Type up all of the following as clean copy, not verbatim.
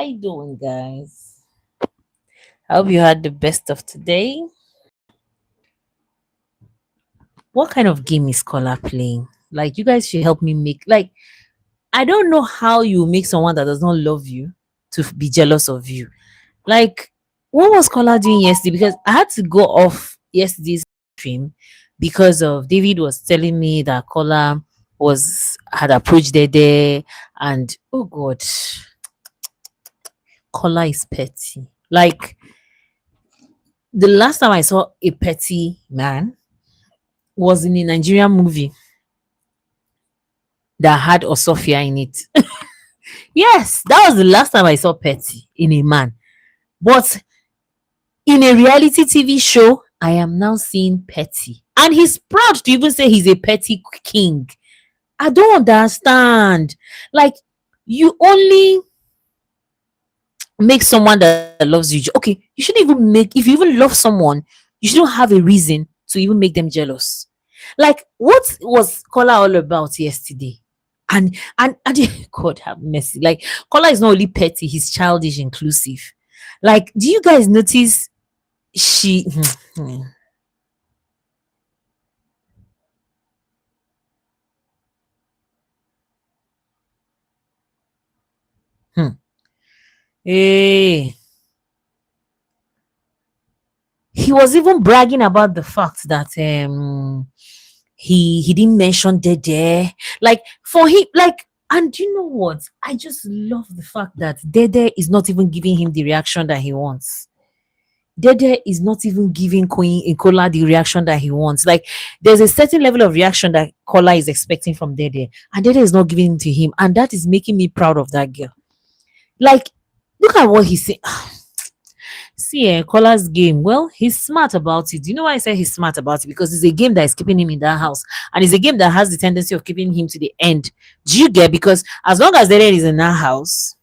How you doing, guys? I hope you had the best of today. What kind of game is Color playing? Like, you guys should help me make. Like, I don't know how you make someone that does not love you to be jealous of you. Like, what was Color doing yesterday? Because I had to go off yesterday's stream because of David was telling me that Color was had approached Dede, and oh god, Color is petty. Like, the last time I saw a petty man was in a Nigerian movie that had Osofia in it. Yes, that was the last time I saw petty in a man. But in a reality TV show, I am now seeing petty. And he's proud to even say he's a petty king. I don't understand. Like, you only make someone that loves you. Okay, you shouldn't even make, if you even love someone, you shouldn't have a reason to even make them jealous. Like, what was Kola all about yesterday? And God have mercy. Like, Kola is not only petty, he's childish, inclusive. Like, do you guys notice she hey, he was even bragging about the fact that he didn't mention Dede. Like, for him, like, and you know what? I just love the fact that Dede is not even giving him the reaction that he wants. Dede is not even giving Queen Kola the reaction that he wants. Like, there's a certain level of reaction that Kola is expecting from Dede, and Dede is not giving it to him, and that is making me proud of that girl. Like, look at what he's saying. See, Collar's game. Well, he's smart about it. You know why I say he's smart about it? Because it's a game that is keeping him in that house, and it's a game that has the tendency of keeping him to the end. Do you get? Because as long as Dede is in that house,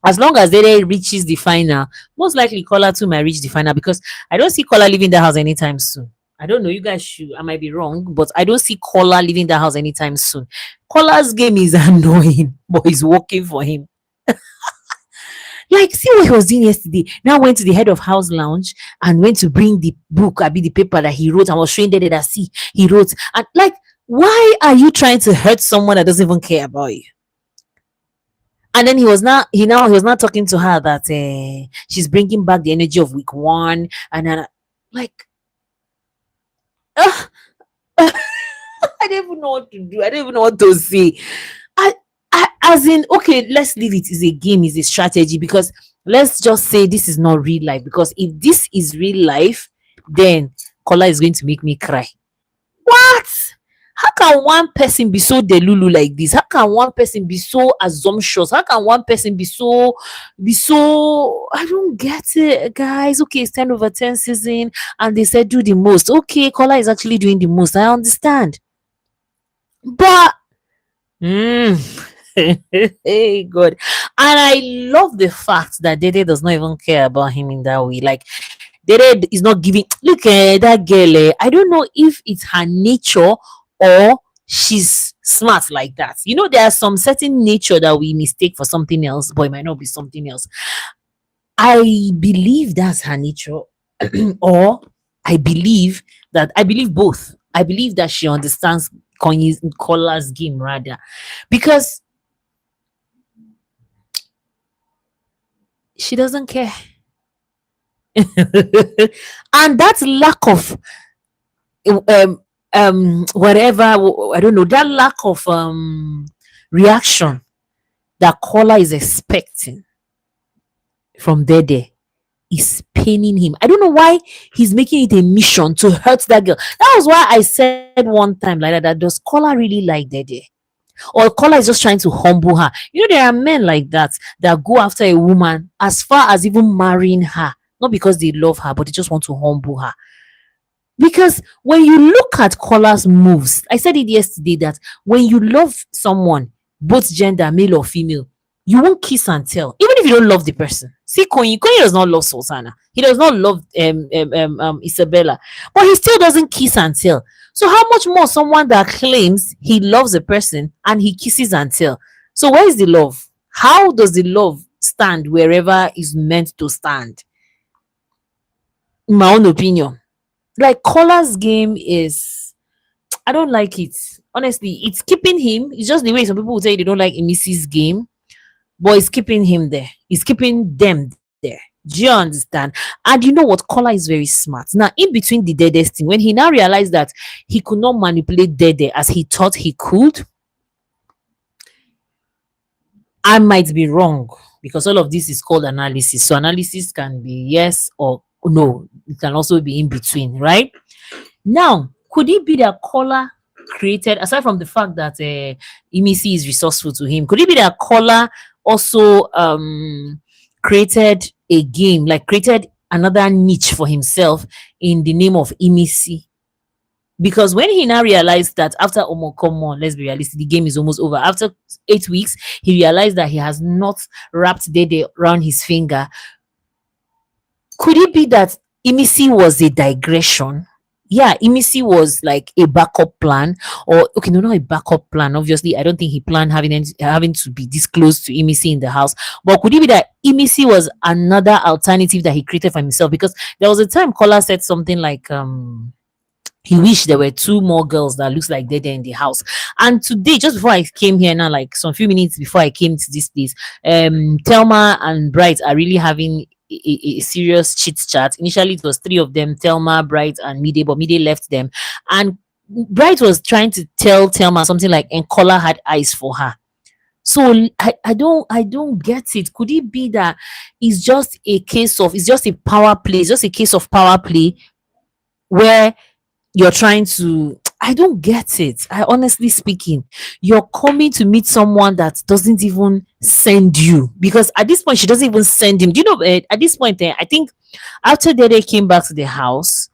as long as Dede reaches the final, most likely Collar too might reach the final, because I don't see Collar leaving the house anytime soon. I don't know. You guys should. I might be wrong, but I don't see Collar leaving the house anytime soon. Collar's game is annoying, but it's working for him. Like, see what he was doing yesterday. Now went to the head of house lounge and went to bring the book, I be the paper that he wrote, and was showing Dede that, see, he wrote. And like, why are you trying to hurt someone that doesn't even care about you? And then he was not talking to her that she's bringing back the energy of week one, and then like, uh, I don't even know what to do. I don't even know what to say. As in, okay, let's leave it. It's a game, it's a strategy, because let's just say this is not real life. Because if this is real life, then Kola is going to make me cry. What? How can one person be so delulu like this? How can one person be so assumptuous? How can one person be so I don't get it, guys. Okay, it's 10/10 season, and they said do the most. Okay, Kola is actually doing the most. I understand. But hey, God. And I love the fact that Dede does not even care about him in that way. Like, Dede is not giving. Look at that girl. I don't know if it's her nature or she's smart like that. You know, there are some certain nature that we mistake for something else, but it might not be something else. I believe that's her nature, or I believe both. I believe that she understands Kola's game rather, because she doesn't care. And that lack of whatever, I don't know, that lack of reaction that Kola is expecting from Dede is paining him. I don't know why he's making it a mission to hurt that girl. That was why I said one time like that, does Kola really like Dede? Or Kola is just trying to humble her. You know, there are men like that go after a woman as far as even marrying her, not because they love her, but they just want to humble her. Because when you look at Kola's moves, I said it yesterday that when you love someone, both gender, male or female, you won't kiss and tell, even if you don't love the person. See, Koyi does not love Sultana. He does not love Isabella, but he still doesn't kiss and tell. So how much more someone that claims he loves a person and he kisses and tell? So where is the love? How does the love stand wherever is meant to stand. In my own opinion. Like Collar's game is, I don't like it. Honestly, it's keeping him. It's just the way some people will say they don't like Emissy's game, but it's keeping him there. It's keeping them there. Do you understand? And you know what? Collar is very smart. Now, in between the Dede's thing, when he now realized that he could not manipulate Dede as he thought he could, I might be wrong because all of this is called analysis. So analysis can be yes or no. It can also be in between, right? Now, could it be that Collar created, aside from the fact that Emisi is resourceful to him, could it be that Collar also created a game, like created another niche for himself in the name of Emisi? Because when he now realized that after Omo, come on, let's be realistic, the game is almost over. After 8 weeks, he realized that he has not wrapped Dede around his finger. Could it be that Emisi was a digression? Yeah, Emisi was like a backup plan, or okay, no, not a backup plan. Obviously, I don't think he planned having to be this close to Emisi in the house. But could it be that Emisi was another alternative that he created for himself? Because there was a time Kola said something like, he wished there were two more girls that looks like they're there in the house. And today, just before I came here now, like some few minutes before I came to this place, Thelma and Bright are really having a serious chit chat. Initially, it was three of them: Thelma, Bright, and Mide, but Mide left them. And Bright was trying to tell Thelma something like, and Kola had eyes for her. So I don't get it. Could it be that it's just a power play, it's just a case of power play where you're trying to, I don't get it. I honestly speaking, you're coming to meet someone that doesn't even send you, because at this point she doesn't even send him. Do you know, at this point I think after Dede came back to the house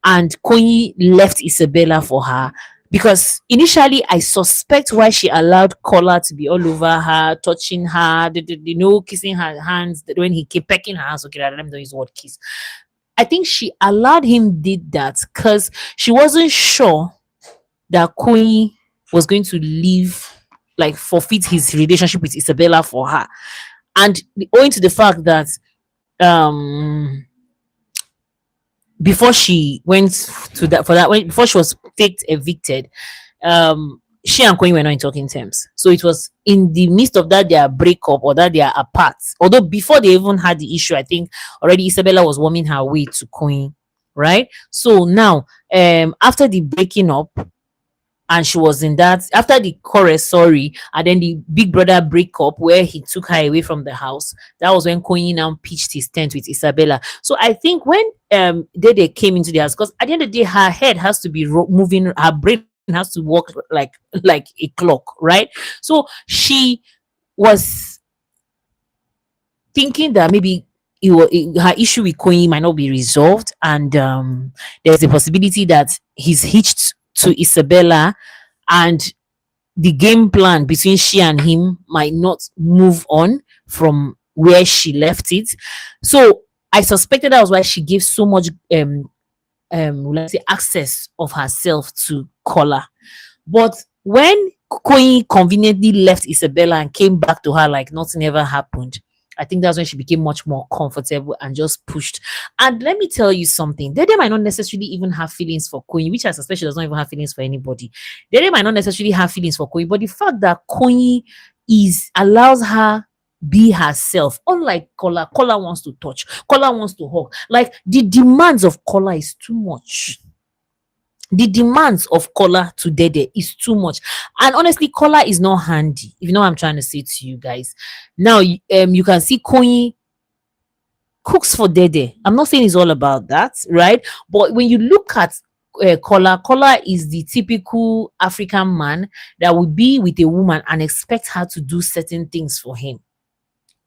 and Konyi left Isabella for her, because initially I suspect why she allowed Kola to be all over her, touching her, kissing her hands, when he kept pecking her hands. Okay, let me know his word kiss. I think she allowed him did that because she wasn't sure that Queen was going to leave, like forfeit his relationship with Isabella for her. And owing to the fact that um before she went to that for that when before she was faked evicted, she and Queen were not in talking terms. So it was in the midst of that their breakup, or that they are apart. Although before they even had the issue, I think already Isabella was warming her way to Queen, right? So now, after the breaking up, and she was in that after the chorus, sorry, and then the big brother breakup where he took her away from the house. That was when Koyi now pitched his tent with Isabella. So I think when Dede came into the house, because at the end of the day, her head has to be moving, her brain has to work like a clock, right? So she was thinking that maybe her issue with Koyi might not be resolved, and there's a possibility that he's hitched to Isabella, and the game plan between she and him might not move on from where she left it. So I suspected that was why she gave so much let's say access of herself to Kola. But when Koyi conveniently left Isabella and came back to her like nothing ever happened, I think that's when she became much more comfortable and just pushed. And let me tell you something. They might not necessarily even have feelings for Koyi, which I suspect she does not even have feelings for anybody. They might not necessarily have feelings for Koyi, but the fact that Koyi allows her be herself, unlike Kola. Kola wants to touch. Kola wants to hug. Like the demands of Kola is too much. The demands of Kola to Dede is too much. And honestly, Kola is not handy. If you know what I'm trying to say to you guys. Now, you can see Koyi cooks for Dede. I'm not saying it's all about that, right? But when you look at Kola is the typical African man that would be with a woman and expect her to do certain things for him.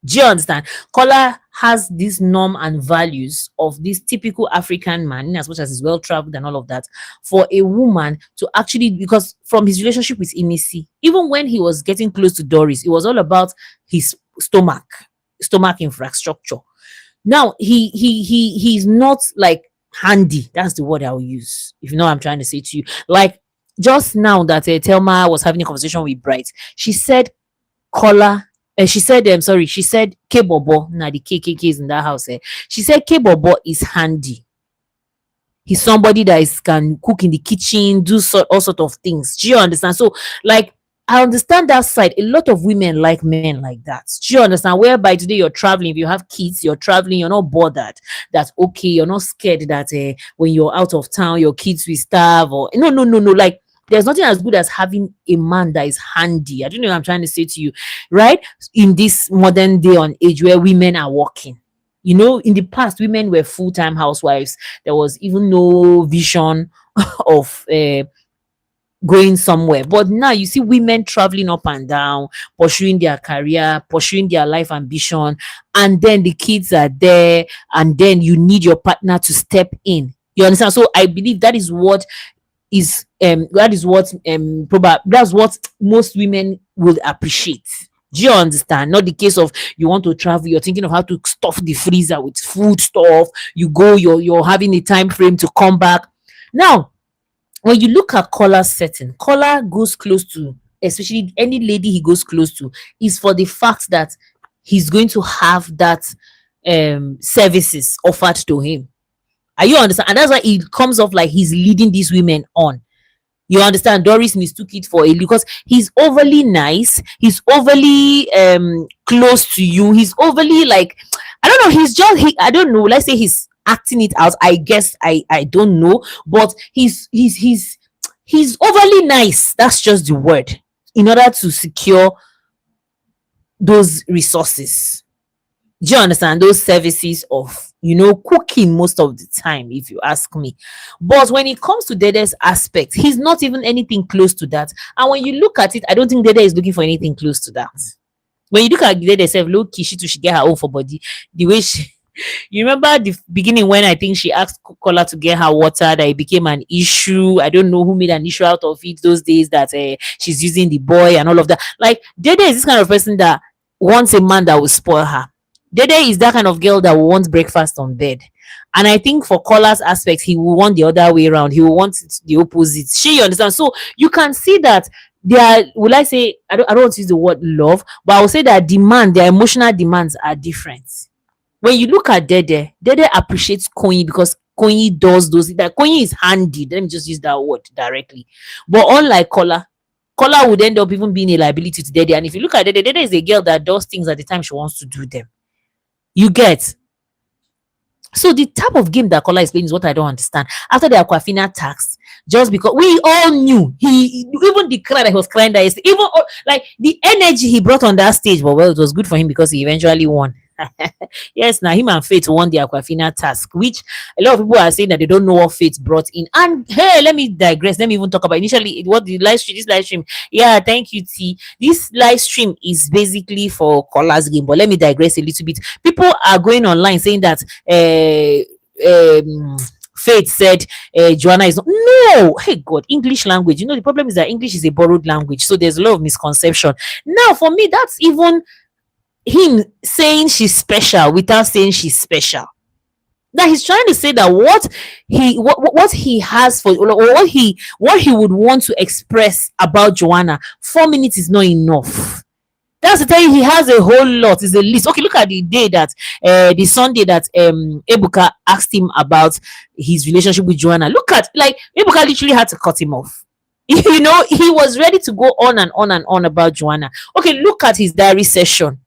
Do you understand? Kola has this norm and values of this typical African man, in as much as he's well traveled and all of that, for a woman to actually, because from his relationship with Imisi, even when he was getting close to Doris, it was all about his stomach infrastructure. Now he's not like handy. That's the word I'll use. If you know what I'm trying to say to you. Like just now that Thelma was having a conversation with Bright, she said Kola she said, sorry, she said K Bobo, now the KKK is in that house. She said K Bobo is handy. He's somebody that is can cook in the kitchen, do all sort of things. Do you understand? So, like, I understand that side. A lot of women like men like that. Do you understand? Whereby today you're traveling, if you have kids, you're traveling, you're not bothered. That's okay. You're not scared that when you're out of town, your kids will starve or no, no, no, no. Like, there's nothing as good as having a man that is handy. I don't know what I'm trying to say to you, right? In this modern day on age where women are working. You know, in the past, women were full-time housewives. There was even no vision of going somewhere. But now you see women traveling up and down, pursuing their career, pursuing their life ambition, and then the kids are there, and then you need your partner to step in. You understand? So I believe that is what probably that's what most women will appreciate. Do you understand? Not the case of you want to travel, you're thinking of how to stuff the freezer with food stuff. You go, you're having a time frame to come back. Now, when you look at Kola'S setting, Kola goes close to, especially any lady he goes close to, is for the fact that he's going to have that services offered to him. Are you understand? And that's why it comes off like he's leading these women on. You understand? Doris mistook it for a because he's overly nice, he's overly close to you, he's overly like, I don't know, I don't know, let's say he's acting it out. I guess I don't know, but he's overly nice. That's just the word, in order to secure those resources. Do you understand? Those services of, cooking most of the time, if you ask me. But when it comes to Dede's aspect, he's not even anything close to that. And when you look at it, I don't think Dede is looking for anything close to that. When you look at Dede herself, low key, she should get her own for body. The way she, you remember the beginning when I think she asked Kola to get her water, that it became an issue. I don't know who made an issue out of it those days, that she's using the boy and all of that. Like, Dede is this kind of person that wants a man that will spoil her. Dede is that kind of girl that will want breakfast on bed. And I think for Kola'S aspect, he will want the other way around. He will want the opposite. You understand? So you can see that there, will I say, I don't want to use the word love, but I will say that their emotional demands are different. When you look at Dede appreciates Konyi because Konyi does those, that Konyi is handy. Let me just use that word directly. But unlike Kola would end up even being a liability to Dede. And if you look at Dede is a girl that does things at the time she wants to do them. You get? So the type of game that Kola is playing is what I don't understand. After the Aquafina tax, just because we all knew, he even the cry that he was crying, that even like the energy he brought on that stage, but well, it was good for him because he eventually won. Yes, now him and Faith won the Aquafina task, which a lot of people are saying that they don't know what Faith brought in. And hey, let me digress. Let me even talk about initially what the live stream. This live stream, yeah, thank you, T. This live stream is basically for Kola'S game, but let me digress a little bit. People are going online saying that Faith said Joanna is not. No, hey God, English language. The problem is that English is a borrowed language, so there's a lot of misconception. Now, for me, that's even him saying she's special without saying she's special. That he's trying to say that what he has for, or what he would want to express about Joanna, 4 minutes is not enough. That's to tell you he has a whole lot. It's a list. Okay, look at the day that the Sunday that Ebuka asked him about his relationship with Joanna. Look at, like, Ebuka literally had to cut him off. He was ready to go on and on and on about Joanna. Okay, look at his diary session.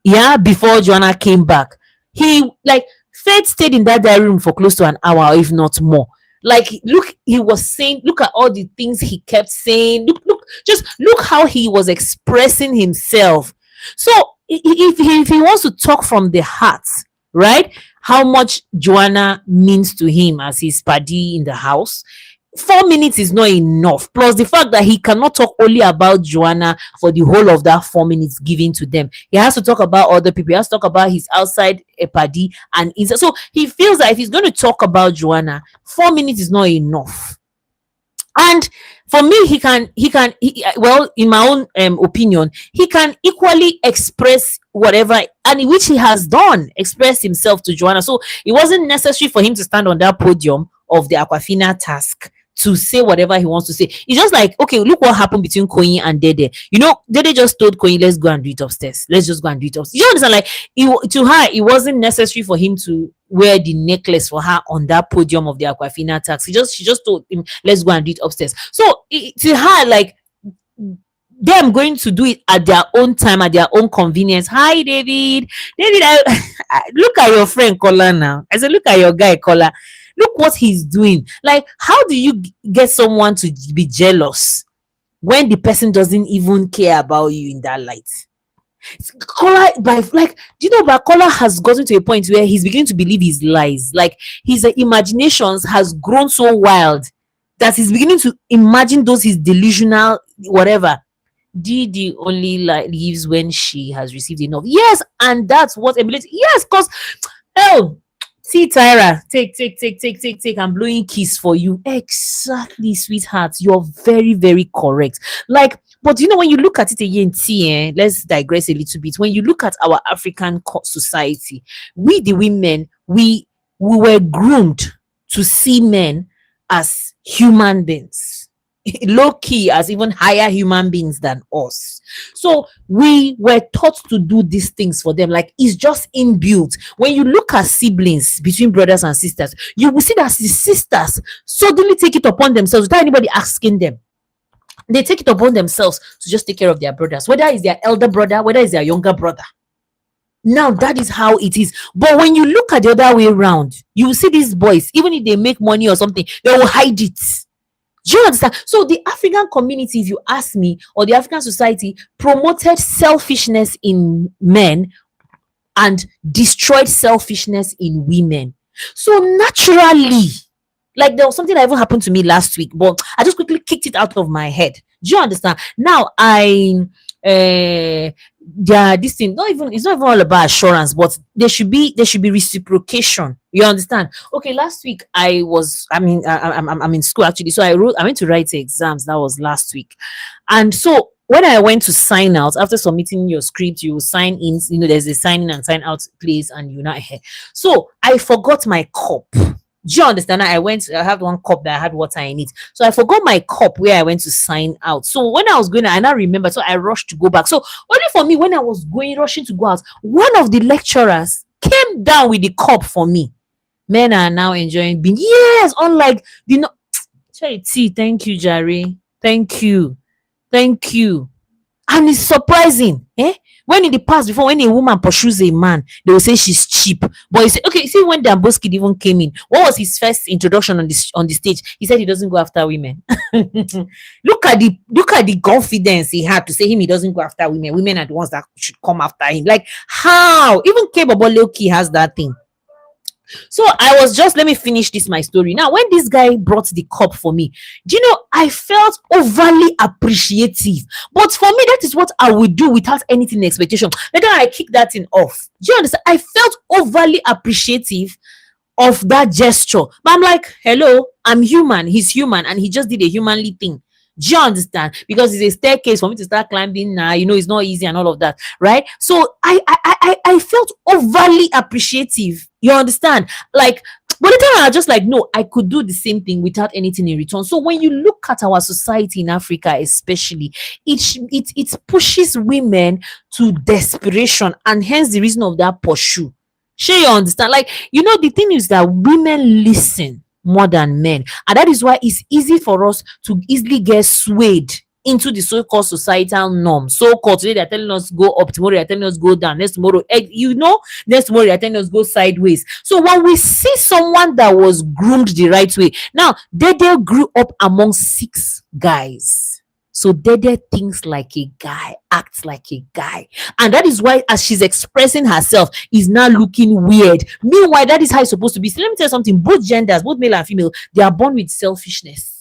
Yeah, before Joanna came back, Faith stayed in that diary room for close to an hour, if not more. Like, look, he was saying, look at all the things he kept saying. Just look how he was expressing himself. So if he wants to talk from the heart, right, how much Joanna means to him as his paddy in the house, 4 minutes is not enough. Plus the fact that he cannot talk only about Joanna for the whole of that 4 minutes given to them. He has to talk about other people. He has to talk about his outside paddy and inside. So he feels that if he's going to talk about Joanna, 4 minutes is not enough. And for me, he can, well, in my own opinion, he can equally express whatever, and which he has done, express himself to Joanna. So it wasn't necessary for him to stand on that podium of the Aquafina task to say whatever he wants to say. It's just like, okay, look what happened between Koyi and Dede. You know, Dede just told Koyi, let's go and do it upstairs. Let's just go and do it upstairs. You understand? Like, to her, it wasn't necessary for him to wear the necklace for her on that podium of the Aquafina tax. She just told him, let's go and do it upstairs. So to her, like, them going to do it at their own time, at their own convenience. Hi, David. David, look at your friend Kola now. I said, look at your guy Kola. Look what he's doing. Like, how do you get someone to be jealous when the person doesn't even care about you in that light? Kola, do you know, but Kola has gotten to a point where he's beginning to believe his lies. Like, his imaginations has grown so wild that he's beginning to imagine those his delusional whatever. Didi only leaves when she has received enough. Yes, and that's what emulates. Yes, because see, Tyra, take. I'm blowing kiss for you. Exactly, sweetheart. You're very, very correct. Like, but you know, when you look at it again, let's digress a little bit. When you look at our African society, we the women, we were groomed to see men as human beings. Low key as even higher human beings than us. So we were taught to do these things for them. Like, it's just inbuilt. When you look at siblings between brothers and sisters, you will see that the sisters suddenly take it upon themselves without anybody asking them. They take it upon themselves to just take care of their brothers, whether it's their elder brother, whether it's their younger brother. Now that is how it is. But when you look at the other way around, you will see these boys, even if they make money or something, they will hide it. Do you understand? So the African community, if you ask me, or the African society, promoted selfishness in men and destroyed selfishness in women. So naturally, like, there was something that even happened to me last week, but I just quickly kicked it out of my head. Do you understand? Now this thing, it's not even all about assurance, but there should be reciprocation. You understand? Okay, last week I'm in school actually, so I went to write exams. That was last week. And so when I went to sign out, after submitting your script, you sign in, there's a sign in and sign out place, and you're not here. So I forgot my cup. Do you understand? I had one cup that I had water in it. So I forgot my cup where I went to sign out. So when I was going, I now remember. So I rushed to go back. So only for me, when I was rushing to go out, one of the lecturers came down with the cup for me. Men are now enjoying being, yes, unlike thank you, Jerry. Thank you. And it's surprising, when in the past, before, when a woman pursues a man, they will say she's cheap. But you say, okay, see, when Damboski even came in, what was his first introduction on the stage? He said he doesn't go after women. Look at the confidence he had to say he doesn't go after women. Women are the ones that should come after him. Like, how? Even Kebabo Loki has that thing. So let me finish my story. Now, when this guy brought the cup for me, do you know, I felt overly appreciative. But for me, that is what I would do without anything expectation. Later, I kick that thing off. Do you understand? I felt overly appreciative of that gesture. But I'm like, hello, I'm human. He's human, and he just did a humanly thing. Do you understand? Because it's a staircase for me to start climbing now. It's not easy and all of that, right? So I felt overly appreciative. You understand? Like, but the time I was just like, no, I could do the same thing without anything in return. So when you look at our society in Africa, especially, it pushes women to desperation, and hence the reason of that pursue. Sure, you understand? Like, the thing is that women listen more than men, and that is why it's easy for us to easily get swayed into the so-called societal norm. So-called, today they're telling us go up, tomorrow they're telling us go down, next tomorrow next tomorrow they're telling us go sideways. So when we see someone that was groomed the right way, now Dede grew up among 6 guys. So Dede thinks like a guy, acts like a guy. And that is why, as she's expressing herself, is now looking weird. Meanwhile, that is how it's supposed to be. So let me tell you something. Both genders, both male and female, they are born with selfishness.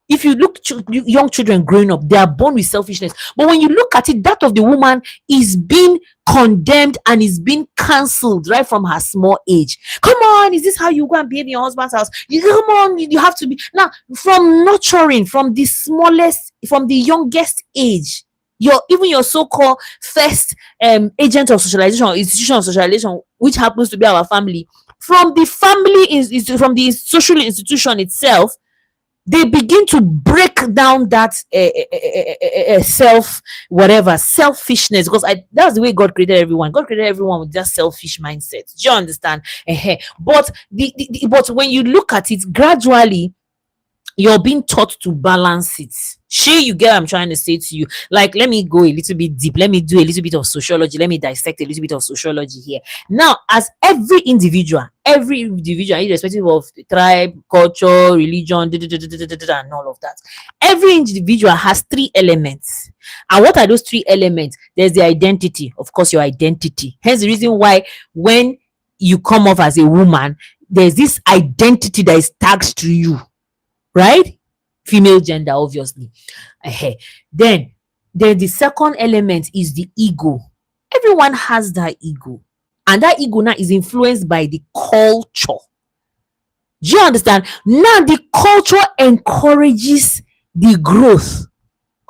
If you look young children growing up, they are born with selfishness. But when you look at it, that of the woman is being condemned and is being cancelled right from her small age. Come on, is this how you go and behave in your husband's house? Come on, you have to be. Now, from nurturing, from the youngest age, your so-called first agent of socialization or institution of socialization, which happens to be our family, from the family, from the social institution itself, they begin to break down that self, whatever, selfishness, because that's the way God created everyone. God created everyone with that selfish mindset. Do you understand? But but when you look at it gradually, you're being taught to balance it. Sure, you get what I'm trying to say to you. Like, let me go a little bit deep. Let me do a little bit of sociology. Let me dissect a little bit of sociology here. Now, as every individual, irrespective of tribe, culture, religion, and all of that, every individual has three elements. And what are those three elements? There's the identity, of course, your identity. Hence the reason why when you come off as a woman, there's this identity that is tagged to you, right? Female gender, obviously. Then the second element is the ego. Everyone has that ego, and that ego now is influenced by the culture. Do you understand? Now the culture encourages the growth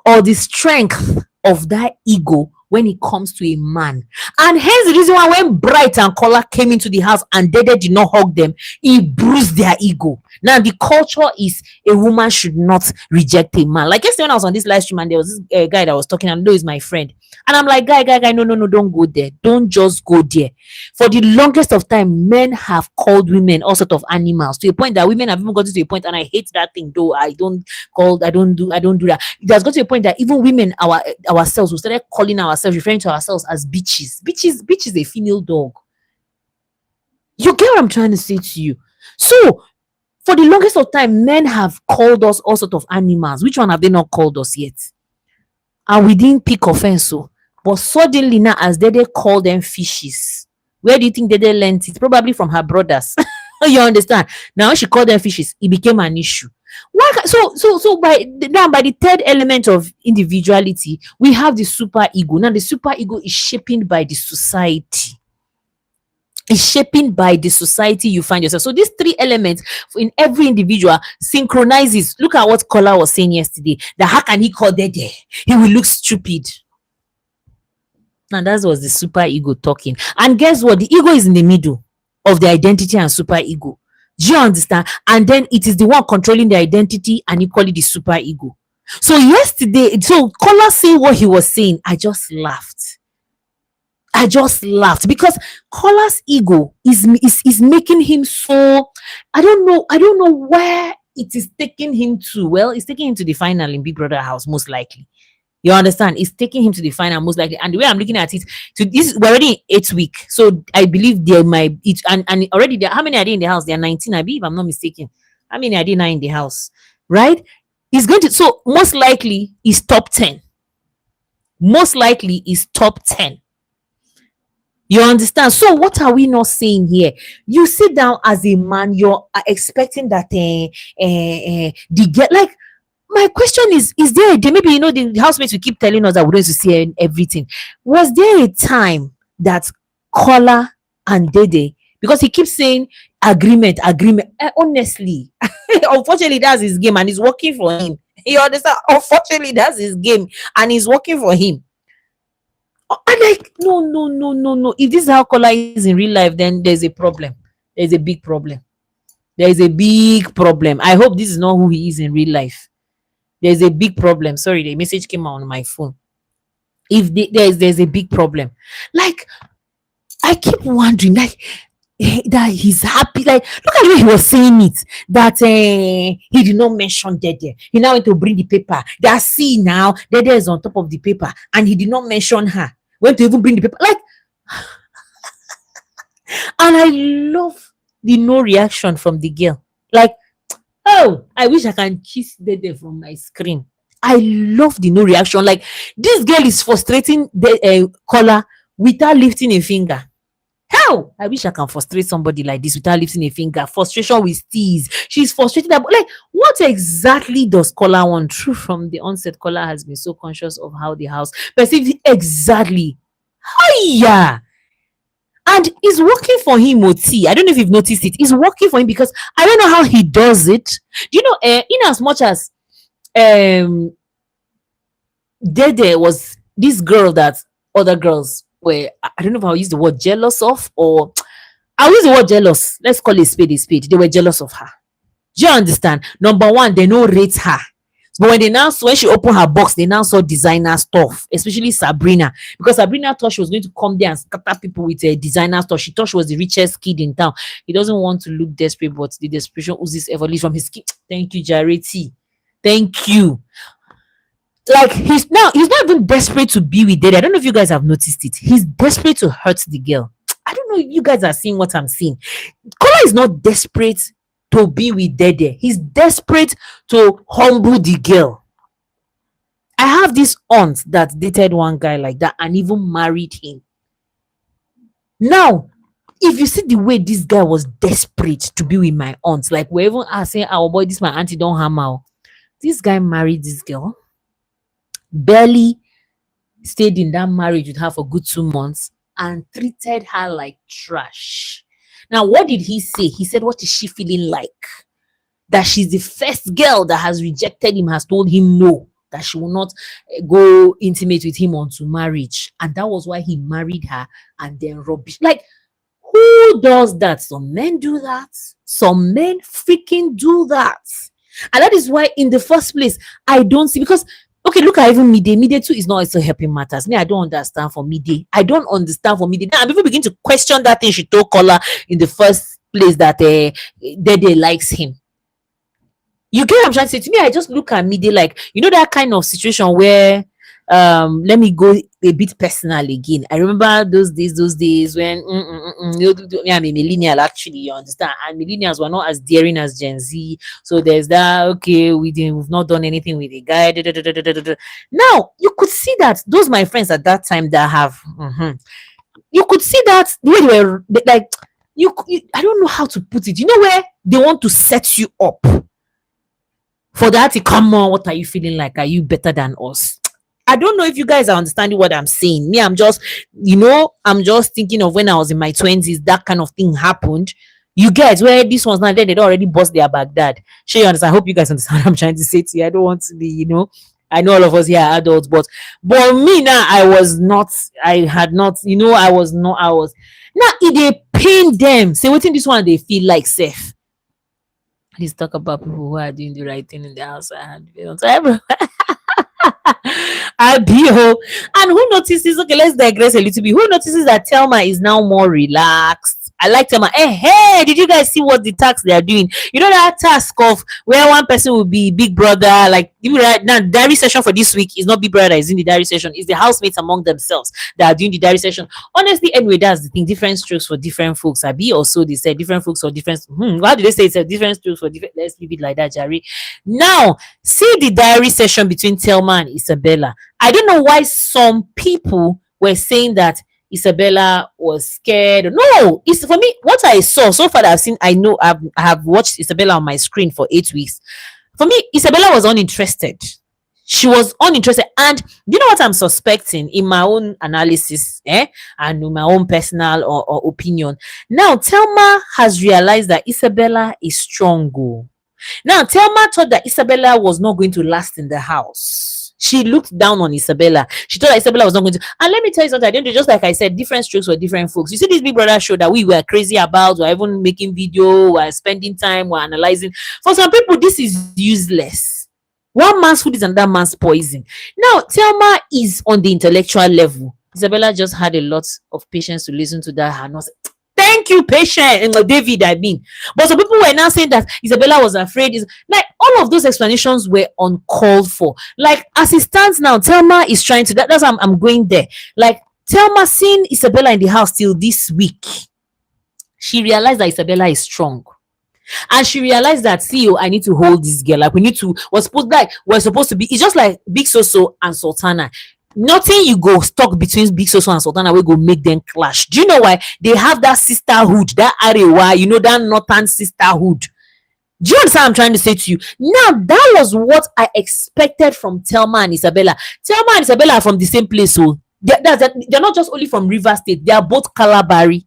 or the strength of that ego when it comes to a man. And hence the reason why when Bright and Kola came into the house and Dede did not hug them, it bruised their ego. Now the culture is a woman should not reject a man. Like yesterday when I was on this live stream and there was this guy that was talking, and I know he's my friend. And I'm like, guy, no, don't go there. Don't just go there. For the longest of time, men have called women all sort of animals, to a point that women have even gotten to a point, and I hate that thing though. I don't do that. It has got to a point that even women ourselves, we started calling ourselves, referring to ourselves as bitches. Bitch is a female dog. You get what I'm trying to say to you? So for the longest of time, men have called us all sort of animals. Which one have they not called us yet? And we didn't pick offense. So, but suddenly now, as they call them fishes, where do you think they learned it? Probably from her brothers. You understand? Now when she called them fishes, it became an issue. Why? So by the third element of individuality, we have the super ego. Now the super ego is shaped by the society. Is shaping by the society you find yourself. So these three elements in every individual synchronizes. Look at what Kola was saying yesterday. That how can he call Dede? He will look stupid. Now that was the super ego talking. And guess what? The ego is in the middle of the identity and super ego. Do you understand? And then it is the one controlling the identity and equally the super ego. So yesterday, so Kola saying what he was saying, I just laughed because Kola'S ego is making him so, I don't know where it is taking him to. Well, it's taking him to the final in Big Brother house, most likely. You understand? It's taking him to the final, most likely. And the way I'm looking at it, we're already in 8th week. So I believe there might it and already there, how many are they in the house? There are 19, I believe, if I'm not mistaken. How many are they now in the house? Right? He's going to, so most likely is top 10. Most likely is top 10. You understand? So what are we not saying here? You sit down as a man, you're expecting that the get, like, my question is there maybe the housemates will keep telling us that we're going to see everything. Was there a time that Kola and Dede, because he keeps saying agreement, honestly, unfortunately that's his game and it's working for him. You understand? Unfortunately that's his game and it's working for him. I'm like, no. If this is how Kola is in real life, then there's a problem. There's a big problem. There is a big problem. I hope this is not who he is in real life. There's a big problem. Sorry, the message came on my phone. If there's a big problem, like I keep wondering, like that he's happy. Like look at the way he was saying it. That he did not mention Dede. He now went to bring the paper. That see now Dede is on top of the paper, and he did not mention her. Went to even bring the paper. Like, and I love the no reaction from the girl. Like, oh, I wish I can kiss Dede from my screen. I love the no reaction. Like this girl is frustrating the Kola without lifting a finger. How? I wish I can frustrate somebody like this without lifting a finger. Frustration with tease. She's frustrated about, like, what exactly does Kola want? True, from the onset, Kola has been so conscious of how the house perceived it exactly. Hiya! And it's working for him, Oti. I don't know if you've noticed it. It's working for him because I don't know how he does it. Do you know, in as much as Dede was this girl that other girls were, I don't know if I'll use the word jealous of, or I'll use the word jealous. Let's call it spade a spade. They were jealous of her. Do you understand? Number one, they no rate her. But when she opened her box, they now saw designer stuff, especially Sabrina, because Sabrina thought she was going to come there and scatter people with a designer stuff. She thought she was the richest kid in town. He doesn't want to look desperate, but the desperation oozes evilly from his skin. Thank you, Jareti. Thank you. Like he's not even desperate to be with Dede. I don't know if you guys have noticed it. He's desperate to hurt the girl. I don't know if you guys are seeing what I'm seeing. Kola is not desperate to be with Dede. He's desperate to humble the girl. I have this aunt that dated one guy like that and even married him. Now, if you see the way this guy was desperate to be with my aunt, like we're even saying, "Oh boy, this my auntie don't hammer." This guy married this girl, barely stayed in that marriage with her for good 2 months, and treated her like trash. Now, what did he say? He said, "What is she feeling like? That she's the first girl that has rejected him, has told him no, that she will not go intimate with him unto marriage." And that was why he married her and then rubbish. Like, who does that? Some men do that. Some men freaking do that. And that is why, in the first place, I don't see, because okay, look at even Mide. Mide too is not also helping matters. Me, I don't understand for Mide. I don't understand for Mide. Now, people begin to question that thing she told Kola in the first place, that Dede likes him. You get what I'm trying to say? To me, I just look at Mide like, that kind of situation where, let me go a bit personal again. I remember those days when I'm a millennial, actually, you understand, and millennials were not as daring as Gen Z. So there's that, okay, we've not done anything with the guy. Now you could see that those my friends at that time that have, you could see that the way they were like, I don't know how to put it. Where they want to set you up for that to come on. What are you feeling like? Are you better than us? I don't know if you guys are understanding what I'm saying. Me, I'm just thinking of when I was in my 20s, that kind of thing happened. You guys, where this one's not there, they'd already bust their Baghdad. Sure, you understand? I hope you guys understand what I'm trying to say to you. I don't want to be, I know all of us here are adults, but me now, I was not, I was now it pain them. Say, waiting this one, they feel like safe. Let's talk about people who are doing the right thing in the house. Abio. And who notices, okay, let's digress a little bit. Who notices that Thelma is now more relaxed? I like Thelma. Hey, did you guys see what the task they are doing? That task of where one person will be big brother, like even right now, diary session for this week is not big brother that is in the diary session, it's the housemates among themselves that are doing the diary session. Honestly, anyway, that's the thing. Different strokes for different folks. Abi, also they said different folks for different. Why do they say it's a different strokes for different? Let's leave it like that, Jerry. Now, see the diary session between Thelma and Isabella. I don't know why some people were saying that Isabella was scared. No, it's for me. What I saw so far that I've seen, I know I have watched Isabella on my screen for 8 weeks. For me, Isabella was uninterested. She was uninterested. And you know what I'm suspecting in my own analysis, and in my own personal or opinion. Now, Thelma has realized that Isabella is strong. Now, Thelma thought that Isabella was not going to last in the house. She looked down on Isabella. She thought that Isabella was not going to. And let me tell you something. I don't do, just like I said, different strokes for different folks. You see this Big Brother show that we were crazy about, we're even making video, we're spending time, we're analyzing. For some people, this is useless. One man's food is another man's poison. Now, Thelma is on the intellectual level. Isabella just had a lot of patience to listen to that. Her nonsense. Thank you, patient, and David. I mean, but some people were now saying that Isabella was afraid. Like all of those explanations were uncalled for. Like as it stands now, Thelma is trying to. That's why I'm going there. Like Thelma seeing Isabella in the house till this week, she realized that Isabella is strong. And she realized that, see, I need to hold this girl. Like we're supposed to be. It's just like Big Soso and Sultana. Nothing you go stuck between Big Soso and Sultana will go make them clash. Do you know why? They have that sisterhood, that Arewa, that northern sisterhood. Do you understand what I'm trying to say to you? Now, that was what I expected from Thelma and Isabella. Thelma and Isabella are from the same place. So they're not just only from River State. They are both Calabari.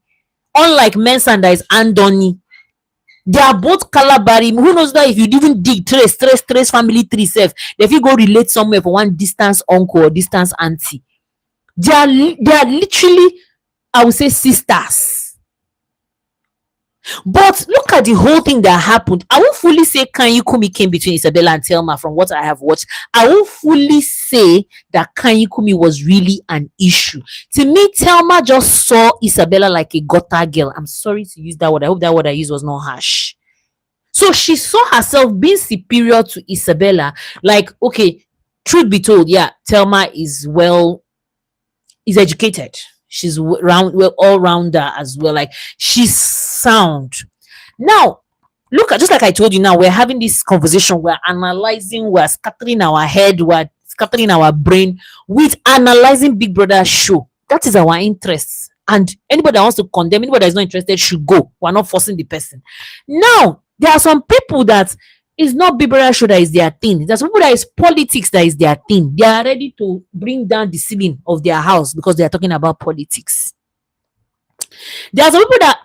Unlike Mensa and Andoni. They are both Calabari. Who knows that if you even dig trace family tree self, if you go relate somewhere for one distance uncle or distance auntie, they are literally, I would say, sisters. But look at the whole thing that happened. I won't fully say Kanye Kumi came between Isabella and Thelma from what I have watched. I won't fully say that Kanye Kumi was really an issue. To me, Thelma just saw Isabella like a gutter girl. I'm sorry to use that word. I hope that word I used was not harsh. So she saw herself being superior to Isabella. Like, okay, truth be told, yeah, Thelma is educated. She's all rounder as well. Like, she's sound. Now, look at, just like I told you, now we're having this conversation, we're analyzing, we're scattering our head, we're scattering our brain with analyzing Big Brother show. That is our interest. And anybody that wants to condemn, anybody that is not interested should go. We're not forcing the person. Now, there are some people that it's not Big Brother show that is their thing. There's some people that is politics that is their thing. They are ready to bring down the ceiling of their house because they are talking about politics. There are some people that,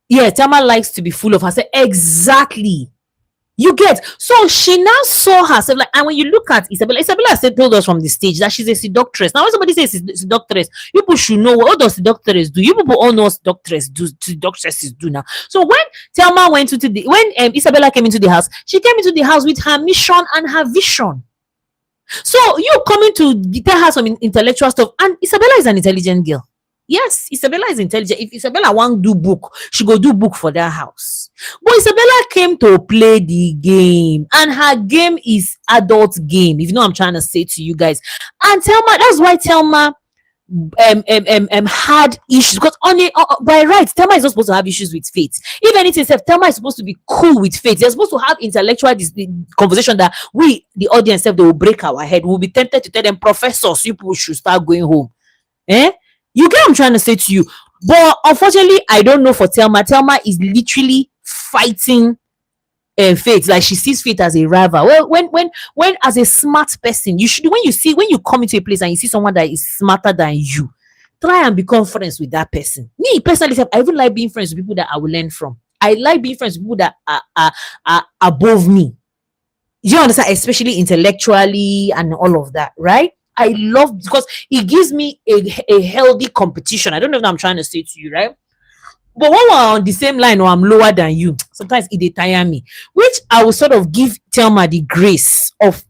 yeah, Thelma likes to be full of herself. Exactly. You get, so she now saw herself like, and when you look at Isabella said, told us from the stage that she's a seductress. Now, when somebody says seductress, you people should know what does seductress do. You people all know what seductresses do now. So when Thelma went into the, when Isabella came into the house, she came into the house with her mission and her vision. So you coming to tell her some intellectual stuff, and Isabella is an intelligent girl. Yes, Isabella is intelligent. If Isabella want do book, she go do book for that house. But Isabella came to play the game, and her game is adult game. If you know what I'm trying to say to you guys. And Thelma, that's why Thelma had issues, because on it by right, Thelma is not supposed to have issues with Faith. If anything, Thelma is supposed to be cool with Faith. They're supposed to have intellectual conversation that we, the audience, they will break our head. We'll be tempted to tell them, professors, you people should start going home. You get what I'm trying to say to you. But unfortunately, I don't know for Thelma. Thelma is literally fighting Faith. Like, she sees Faith as a rival. Well, when as a smart person, you should, when you come into a place and you see someone that is smarter than you, try and become friends with that person. Me personally, I even like being friends with people that I will learn from. I like being friends with people that are above me. You understand? Especially intellectually and all of that, right? I love, because it gives me a healthy competition. I don't know if I'm trying to say to you, right? But when we're on the same line or I'm lower than you, sometimes it tire me, which I will sort of give Thelma the grace of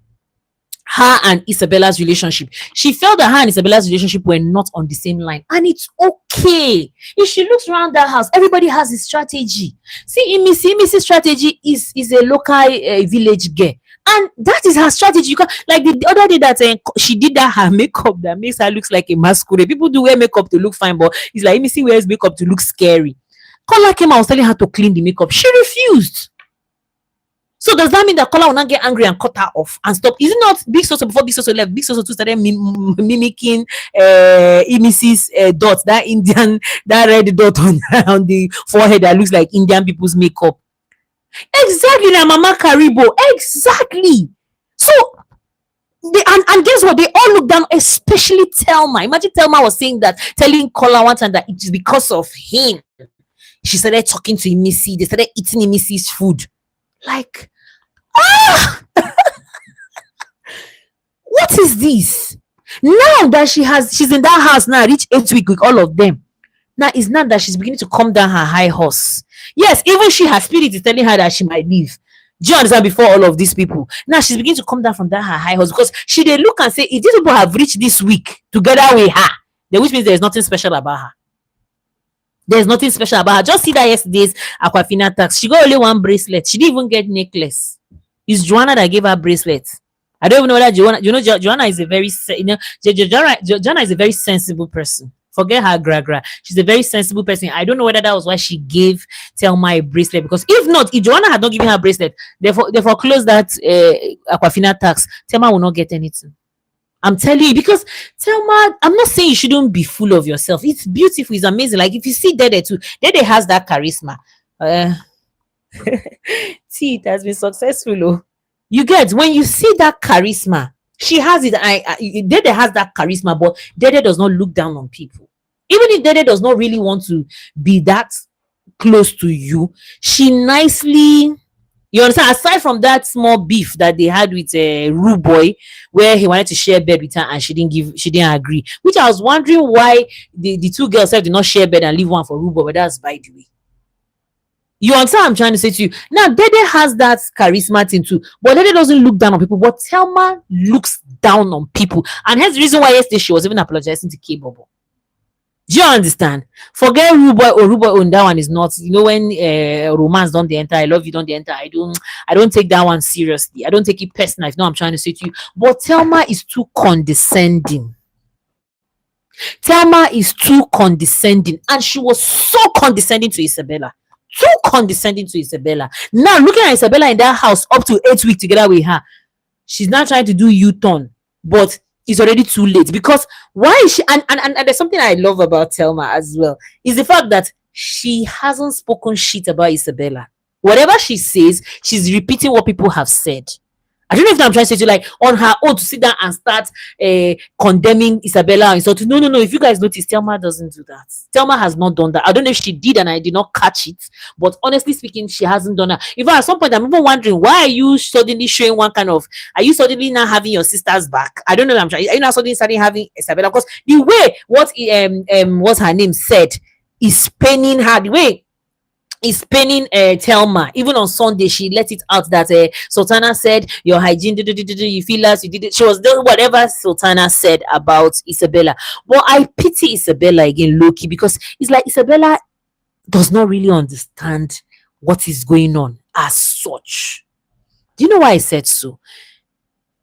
her and Isabella's relationship. She felt that her and Isabella's relationship were not on the same line, and it's okay. If she looks around that house, everybody has a strategy. See, Missy strategy is a local village girl. And that is her strategy. You can, like the other day that she did that her makeup that makes her look like a masquerade. People do wear makeup to look fine, but it's like Missy wears makeup to look scary. Kola came out, was telling her to clean the makeup. She refused. So does that mean that Kola will not get angry and cut her off and stop? Is it not Big Soso before Big Soso left? Big Soso too started mimicking Missy's dot, that Indian, that red dot on the forehead that looks like Indian people's makeup. Exactly, like Mama Karibo. Exactly. So and guess what? They all look down, especially Thelma. Imagine Thelma was saying that, telling Kola one time that it is because of him. She started talking to Missy. They started eating Missy's food. Like, what is this? Now that she's in that house now, reach 8 weeks with all of them. Now it's not that she's beginning to calm down her high horse. Yes, even her spirit is telling her that she might leave. Do you understand? Before all of these people, now she's beginning to come down from that her high horse, because she they look and say, if these people have reached this week together with her, then which means there's nothing special about her. There's nothing special about her. Just see that yesterday's Aquafina tax. She got only one bracelet. She didn't even get necklace. It's Joanna that gave her bracelet. I don't even know that Joanna is a very, Joanna is a very sensible person. Forget her gra. She's a very sensible person. I don't know whether that was why she gave Thelma a bracelet, because if not, if Joanna had not given her a bracelet, they foreclose that Aquafina tax, Thelma will not get anything. I'm telling you, because Thelma, I'm not saying you shouldn't be full of yourself. It's beautiful, it's amazing. Like, if you see Dede too, Dede has that charisma. See, it has been successful. Oh. You get, when you see that charisma, she has it. Dede has that charisma, but Dede does not look down on people. Even if Dede does not really want to be that close to you, she nicely, you understand, aside from that small beef that they had with Rude Boy, where he wanted to share bed with her and she didn't agree, which I was wondering why the two girls did not share bed and leave one for Rude Boy, but that's by the way. You understand what I'm trying to say to you? Now, Dede has that charisma thing too, but Dede doesn't look down on people. But Thelma looks down on people, and hence the reason why yesterday she was even apologizing to K Bobo. Do you understand? Forget Rude Boy or Rude Boy on that one is not. You know when romance don't the enter, I love you don't the enter. I don't take that one seriously. I don't take it personal. If no, I'm trying to say to you. But Thelma is too condescending. Thelma is too condescending, and she was so condescending to Isabella. Too condescending to Isabella. Now looking at Isabella in that house up to 8 weeks together with her, she's now trying to do U-turn, but it's already too late. Because why is she and there's something I love about Thelma as well, is the fact that she hasn't spoken shit about Isabella. Whatever she says, she's repeating what people have said. I don't know if I'm trying to say to you, like on her own to sit down and start condemning Isabella and so to no, no, no. If you guys notice, Thelma doesn't do that. Thelma has not done that. I don't know if she did and I did not catch it, but honestly speaking, she hasn't done that. Even at some point, I'm even wondering why are you suddenly showing one kind of, are you suddenly now having your sister's back? I don't know. I'm trying. Are you now suddenly starting having Isabella? Because the way what's her name said is paining her. The way is paining Thelma. Even on Sunday, she let it out that Sultana said your hygiene, you feel as you did it. She was doing whatever Sultana said about Isabella. But I pity Isabella again, Loki, because it's like Isabella does not really understand what is going on as such. Do you know why I said so?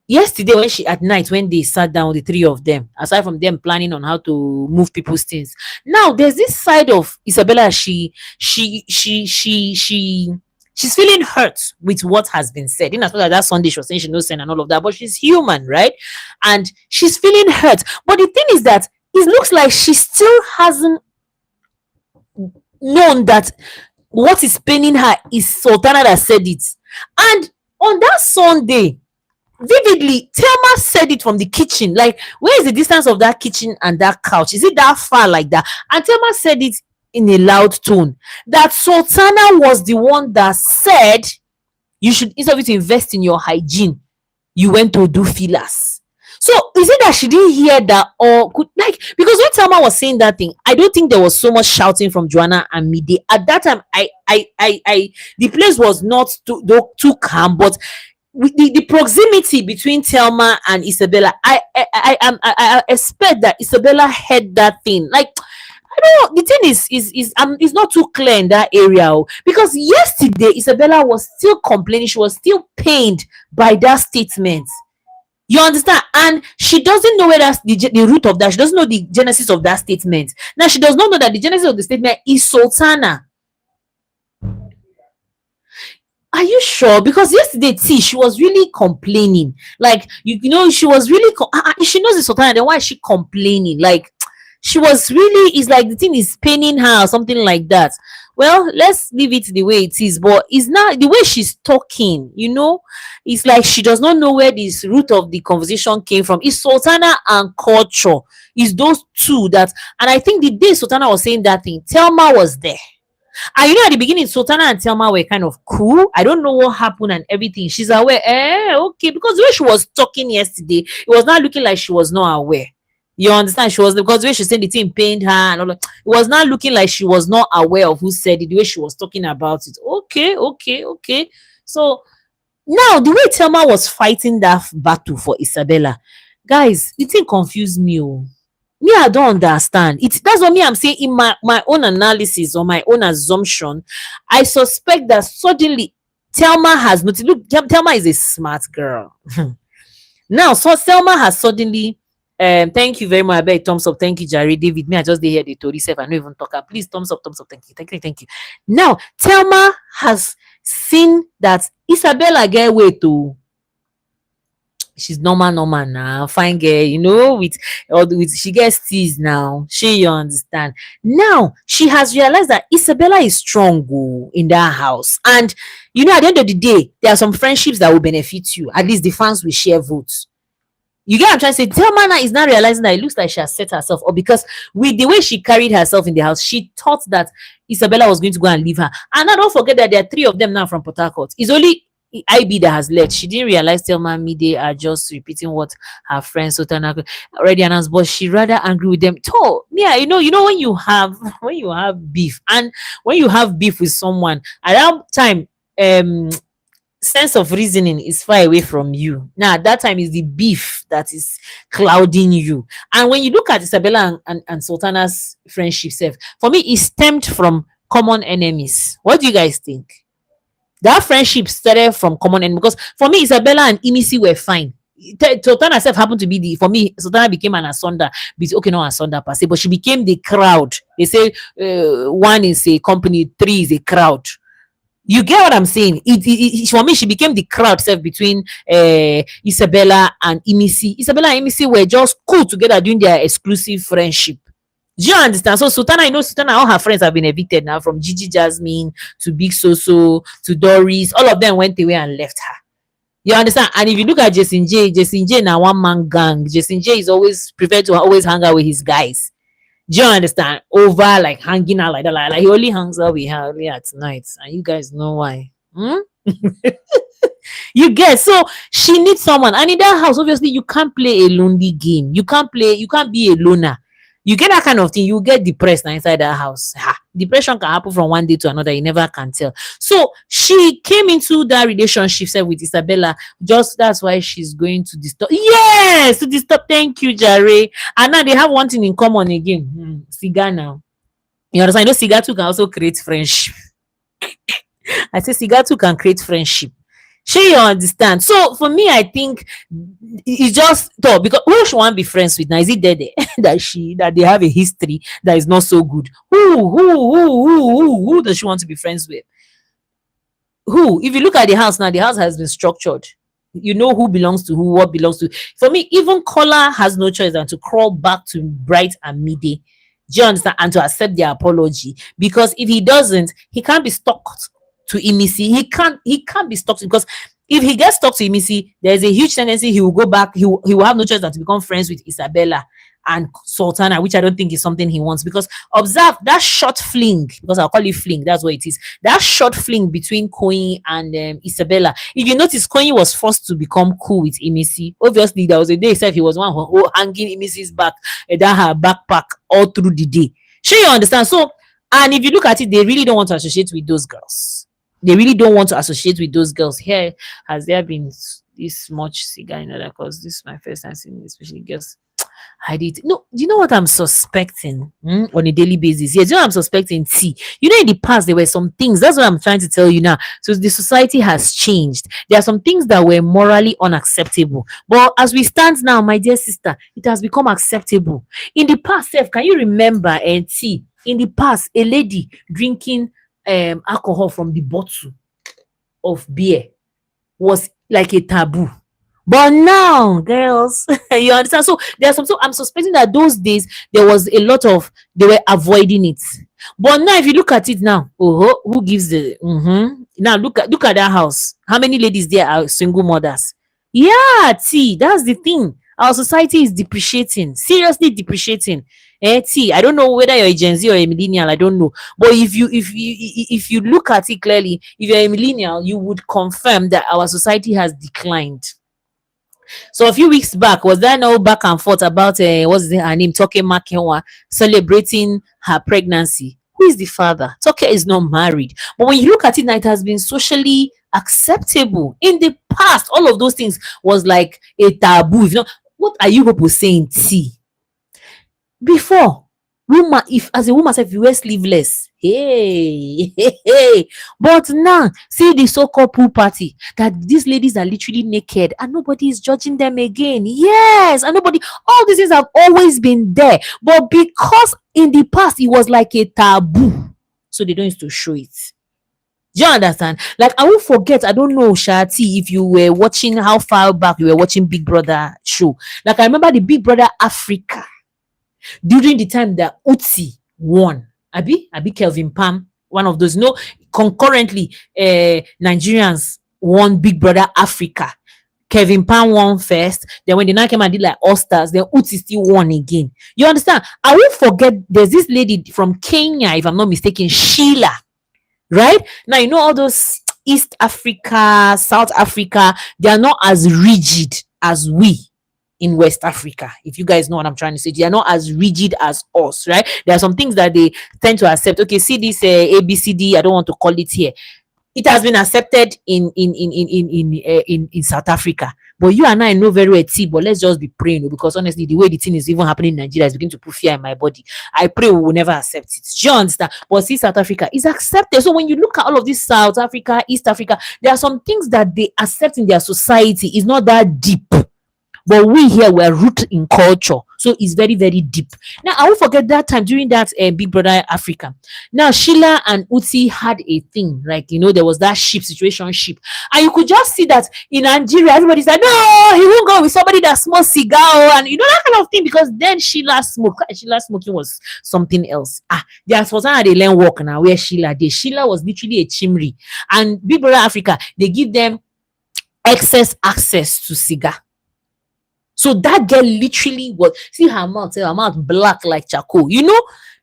Yesterday when she at night when they sat down the three of them, aside from them planning on how to move people's things, now there's this side of Isabella. She's feeling hurt with what has been said. In as well as that Sunday she was saying she knows sin and all of that, but she's human, right? And she's feeling hurt. But the thing is that it looks like she still hasn't known that what is paining her is Sultana that said it. And on that Sunday, vividly, Thelma said it from the kitchen. Like, where is the distance of that kitchen and that couch? Is it that far like that? And Thelma said it in a loud tone that Sultana was the one that said you should, instead of you to invest in your hygiene, you went to do fillers. So is it that she didn't hear that, or could, like, because when Thelma was saying that thing, I don't think there was so much shouting from Joanna and Mide at that time. The place was not too calm, but with the proximity between Thelma and Isabella, I expect that Isabella heard that thing. Like, I don't know. The thing is not too clear in that area, because yesterday Isabella was still complaining. She was still pained by that statement. You understand? And she doesn't know where that's the root of that. She doesn't know the genesis of that statement. Now she does not know that the genesis of the statement is Sultana. Are you sure? Because yesterday, T, she was really complaining. Like, she was really, if she knows the Sultana, then why is she complaining? Like, she was really, it's like the thing is paining her or something like that. Well, let's leave it the way it is. But it's not the way she's talking, it's like she does not know where this root of the conversation came from. It's Sultana and culture. It's those two that, and I think the day Sultana was saying that thing, Thelma was there. And at the beginning, Sultana and Thelma were kind of cool. I don't know what happened and everything. She's aware. Okay. Because the way she was talking yesterday, it was not looking like she was not aware. You understand? She was, because the way she said the thing pained her and all that. It was not looking like she was not aware of who said it, the way she was talking about it. Okay. So now the way Thelma was fighting that battle for Isabella, guys, the thing confused me. Me, I don't understand it. That's what me I'm saying. In my own analysis or my own assumption, I suspect that suddenly Thelma has noticed. Look, Thelma is a smart girl. Now, so Thelma has suddenly thank you very much. I bet thumbs up. Thank you, Jerry. David. Me, I just hear the story self. I don't even talk. Please, thumbs up. Thank you. Now, Thelma has seen that Isabella get way to, she's normal now, fine girl, with she gets teased now. You understand? Now she has realized that Isabella is strong in that house, and at the end of the day, there are some friendships that will benefit you. At least the fans will share votes. You get what I'm trying to say? Thelma is now realizing that it looks like she has set herself up, because with the way she carried herself in the house, she thought that Isabella was going to go and leave her. And now don't forget that there are three of them now from Port Harcourt. It's only IB that has left, she didn't realize Thelma and Mide are just repeating what her friends Sultana already announced, but she rather angry with them. So yeah, when you have beef, and when you have beef with someone at that time, um sense of reasoning is far away from you. Now, at that time is the beef that is clouding you. And when you look at Isabella and Sultana's friendship self, for me, it stemmed from common enemies. What do you guys think? That friendship started from common enemies, because for me, Isabella and Imisi were fine. Sultana herself happened to be for me, Sultana became an asunder, okay, not asunder per se, but she became the crowd. They say one is a company, three is a crowd. You get what I'm saying? For me, she became the crowd self between Isabella and Imisi. Isabella and Imisi were just cool together doing their exclusive friendship. Do you understand? So Sultana, Sultana, all her friends have been evicted now, from Gigi Jasmine to Big Soso to Doris. All of them went away and left her. You understand? And if you look at Jason J now one man gang. Jason J is always preferred to always hang out with his guys. Do you understand? Over like hanging out like that. Like he only hangs out with her only at night. And you guys know why. You get, so she needs someone. And in that house, obviously, you can't play a lonely game. You can't be a loner. You get that kind of thing, you get depressed inside that house. Depression can happen from one day to another. You never can tell. So she came into that relationship with Isabella. Just that's why she's going to disturb. Yes, to disturb. Thank you, Jare. And now they have one thing in common again. Cigar now. You understand? Cigar too can also create friendship. I say cigar too can create friendship. Sure, you understand. So for me, I think it's just thought, because who should want be friends with now? Is it Dede that they have a history that is not so good? Who does she want to be friends with? Who? If you look at the house now, the house has been structured. You know who belongs to who, what belongs to. For me, even Kola has no choice than to crawl back to Bright and Mide. Do you understand? And to accept their apology, because if he doesn't, he can't be stuck to Imisi. He can't be stuck, because if he gets stuck to Imisi, there's a huge tendency he will go back. He will have no choice than to become friends with Isabella and Sultana, which I don't think is something he wants. Because observe that short fling, because I'll call it fling, that's what it is. That short fling between Koyi and Isabella. If you notice, Koyi was forced to become cool with Imisi. Obviously, there was a day he said he was one who hanging Imisi's back, that her backpack all through the day. Sure, you understand? So, and if you look at it, they really don't want to associate with those girls. They really don't want to associate with those girls. Here, has there been this much cigar in other? Because this is my first time seeing it, especially girls. I did. No, do you know what I'm suspecting on a daily basis? Yes, you know what I'm suspecting? See, in the past, there were some things. That's what I'm trying to tell you now. So the society has changed. There are some things that were morally unacceptable. But as we stand now, my dear sister, it has become acceptable. In the past, Seth, can you remember, and see, in the past, a lady drinking alcohol from the bottle of beer was like a taboo. But now, girls, you understand? So there's some. So I'm suspecting that those days there was a lot of, they were avoiding it. But now, if you look at it now, who gives the now look at that house. How many ladies there are single mothers? Yeah, that's the thing. Our society is depreciating, seriously depreciating. I don't know whether you're a Gen Z or a millennial, I don't know. But if you look at it clearly, if you're a millennial, you would confirm that our society has declined. So a few weeks back, was there no back and forth about what's her name, Toke Makinwa, celebrating her pregnancy? Who is the father? Toke is not married. But when you look at it now, it has been socially acceptable. In the past, all of those things was like a taboo. What are you people saying? Before, woman, if as a woman, if you wear sleeveless, hey. But now, see the so-called pool party, that these ladies are literally naked and nobody is judging them again. Yes, and all these things have always been there. But because in the past it was like a taboo, so they don't used to show it. Do you understand? Like, I won't forget, I don't know, Shati, if you were watching, how far back you were watching Big Brother show. Like, I remember the Big Brother Africa. During the time that Uzi won, Abi Kelvin Pam, one of those. Concurrently, Nigerians won Big Brother Africa. Kevin Pam won first. Then when the night came and did like All Stars, then Uzi still won again. You understand? I won't forget. There's this lady from Kenya, if I'm not mistaken, Sheila. Right now, all those East Africa, South Africa, they are not as rigid as we in West Africa. If you guys know what I'm trying to say, they are not as rigid as us, right? There are some things that they tend to accept. Okay, see this ABCD. I don't want to call it here. It has been accepted in South Africa. But you and I know very well, but let's just be praying, because honestly, the way the thing is even happening in Nigeria is beginning to put fear in my body. I pray we will never accept it. Do you understand? But see, South Africa is accepted. So when you look at all of this South Africa, East Africa, there are some things that they accept in their society. It's not that deep. But we here were rooted in culture, so it's very, very deep. Now I won't forget that time during that Big Brother Africa. Now Sheila and Uti had a thing, like, there was that ship situation, and you could just see that in Nigeria everybody's like, no, he won't go with somebody that smokes cigar, and that kind of thing, because then Sheila smoking was something else. There was time they learn work now where Sheila was literally a chimney, and Big Brother Africa, they give them excess access to cigar. So that girl literally was, see her mouth black like charcoal. You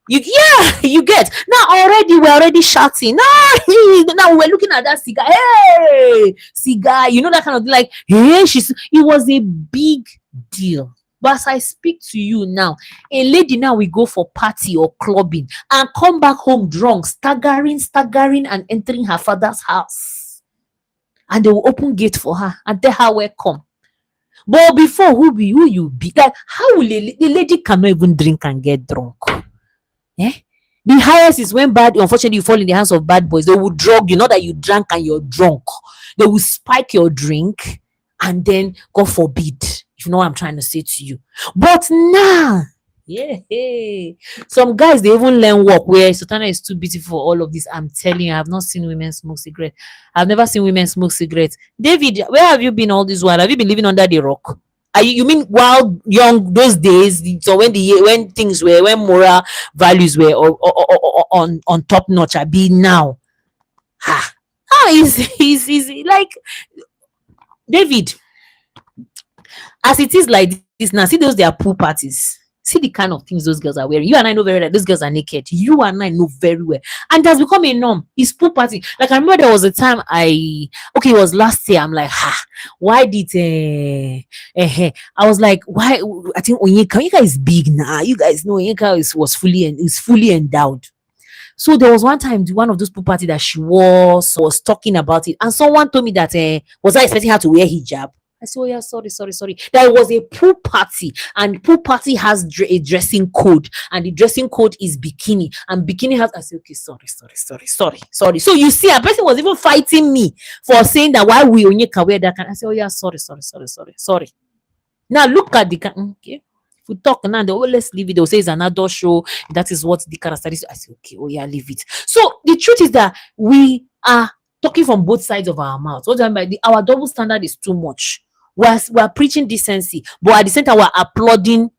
get. Now we're already shouting. Now we're looking at that cigar. Hey, cigar. That kind of like, hey, it was a big deal. But as I speak to you now, a lady now will go for party or clubbing and come back home drunk, staggering, and entering her father's house. And they will open gate for her and tell her welcome. But before, who you be? Like, how will the lady cannot even drink and get drunk? The highest is when unfortunately you fall in the hands of bad boys. They will drug you, not that you drank and you're drunk. They will spike your drink, and then, God forbid, if you know what I'm trying to say to you. But now, some guys, they even learn work where Sultana is too beautiful for all of this. I'm telling you, I have not seen women smoke cigarettes. I've never seen women smoke cigarettes. David, where have you been all this while? Have you been living under the rock? You mean while young, those days, so when moral values were on top notch, I be now. Is like, David, as it is like this now, see those their pool parties. See the kind of things those girls are wearing. You and I know very well that those girls are naked. You and I know very well. And it has become a norm. It's pool party. Like, I remember there was a time it was last year. I'm like, why did I was like, why? I think Onyeka is big now. You guys know Onyeka is fully endowed. So there was one time, one of those pool party that she was talking about it. And someone told me that, was I expecting her to wear hijab? I said, oh yeah, sorry. That was a pool party, and pool party has a dressing code, and the dressing code is bikini, and bikini has. I said, okay, sorry. So you see, a person was even fighting me for saying that why we only can wear that kind. I said, oh yeah, sorry. Now look at the okay. If we talk now, let's leave it. They'll say it's an adult show. That is what the characteristics. I said, okay, oh yeah, leave it. So the truth is that we are talking from both sides of our mouth. What do I mean? Our double standard is too much. We're preaching decency, but at the same time, we're applauding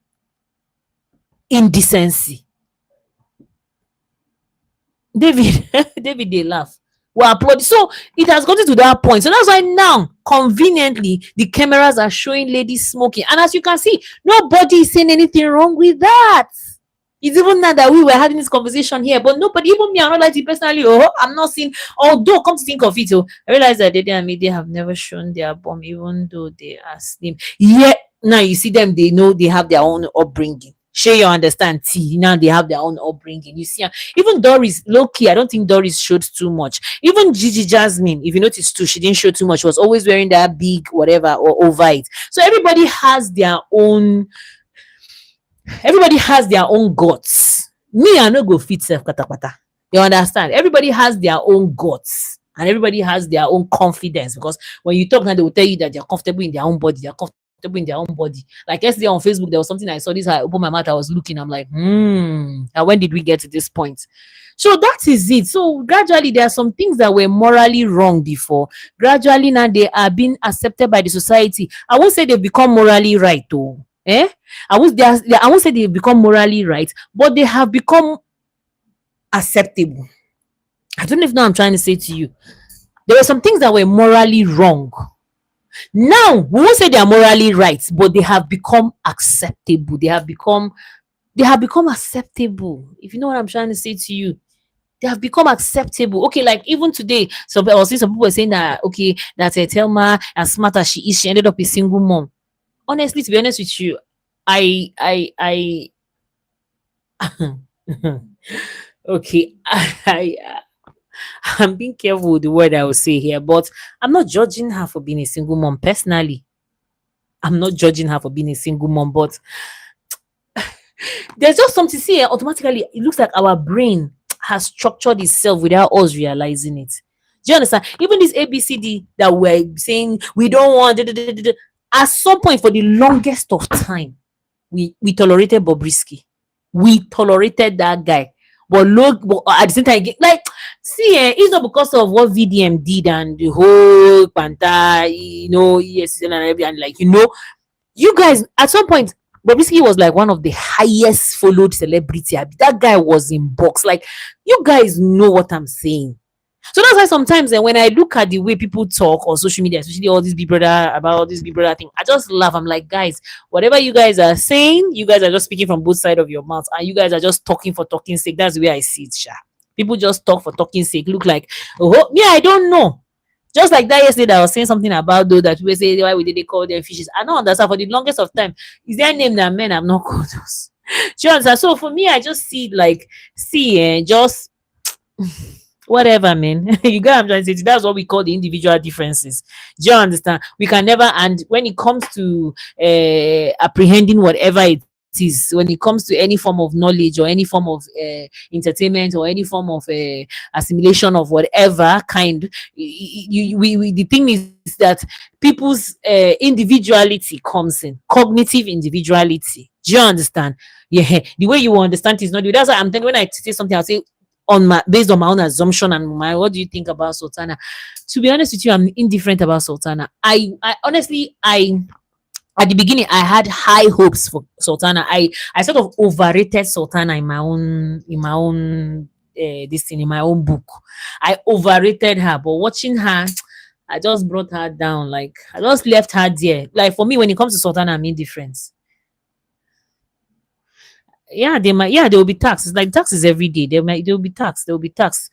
indecency. David, they laugh. We're applauding. So it has gotten to that point. So that's why now, conveniently, the cameras are showing ladies smoking. And as you can see, nobody is saying anything wrong with that. It's even now that we were having this conversation here, but nobody, even me, I'm not like it personally. I'm not seeing, although come to think of it, I realize that Dede and Mide have never shown their bum, even though they are slim. Yet now you see them, they know they have their own upbringing. Sure, you understand, T. Now they have their own upbringing. You see, even Doris, low key, I don't think Doris showed too much. Even Gigi Jasmine, if you notice too, she didn't show too much. She was always wearing that big whatever or over it. So everybody has their own guts. Me, I no go fit self kata. You understand? Everybody has their own guts, and everybody has their own confidence, because when you talk now, they will tell you that they're comfortable in their own body. Like yesterday on Facebook, there was something I saw. This, I opened my mouth, I was looking, I'm like, and when did we get to this point? So that is it. So gradually, there are some things that were morally wrong before. Gradually now, they are being accepted by the society. I won't say they've become morally right, though. I won't say they've become morally right, but they have become acceptable. I don't know if now I'm trying to say to you, there were some things that were morally wrong. Now we won't say they are morally right, but they have become acceptable. They have become acceptable. If you know what I'm trying to say to you, They have become acceptable. Okay, like even today, so I was seeing some people were saying that okay, that Thelma, as smart as she is, she ended up a single mom. Honestly, to be honest with you, I okay, I'm being careful with the word I will say here, but I'm not judging her for being a single mom personally. I'm not judging her for being a single mom, but there's just something, see, automatically it looks like our brain has structured itself without us realizing it. Do you understand? Even this ABCD that we're saying we don't want, at some point for the longest of time, we tolerated Bobrisky. We tolerated that guy. But look, but at the same time, like, see, it's not because of what VDM did and the whole Panta, yes, and everything, and like, you guys, at some point, Bobrisky was like one of the highest followed celebrity. That guy was in box. Like, you guys know what I'm saying. So that's why sometimes when I look at the way people talk on social media, especially all this Big Brother, about all this Big Brother thing, I just laugh. I'm like, guys, whatever you guys are saying, you guys are just speaking from both sides of your mouth, and you guys are just talking for talking sake. That's the way I see it, Sha. People just talk for talking sake. Look like, oh yeah, I don't know. Just like that yesterday, I was saying something about those that we say why we did they call them fishes. I don't understand for the longest of time. Is there a name that men have not called us? Do you understand? So for me, I just see it like, just whatever, man. You get what I'm trying to say? That's what we call the individual differences. Do you understand? We can never, and when it comes to apprehending whatever it is, when it comes to any form of knowledge or any form of entertainment or any form of assimilation of whatever kind, the thing is that people's individuality comes in, cognitive individuality. Do you understand? Yeah, the way you understand is not. That's why I'm telling. When I say something, I'll say on my based on my own assumption and my what do you think about Sultana? To be honest with you, I'm indifferent about Sultana. I honestly I at the beginning I had high hopes for Sultana. I sort of overrated Sultana in my own this thing in my own book. I overrated her, but watching her, I just brought her down. Like I just left her there. Like for me, when it comes to Sultana, I'm indifferent. Yeah, they might. Yeah, there will be tax. It's like taxes every day. There will be tax. There will be tax.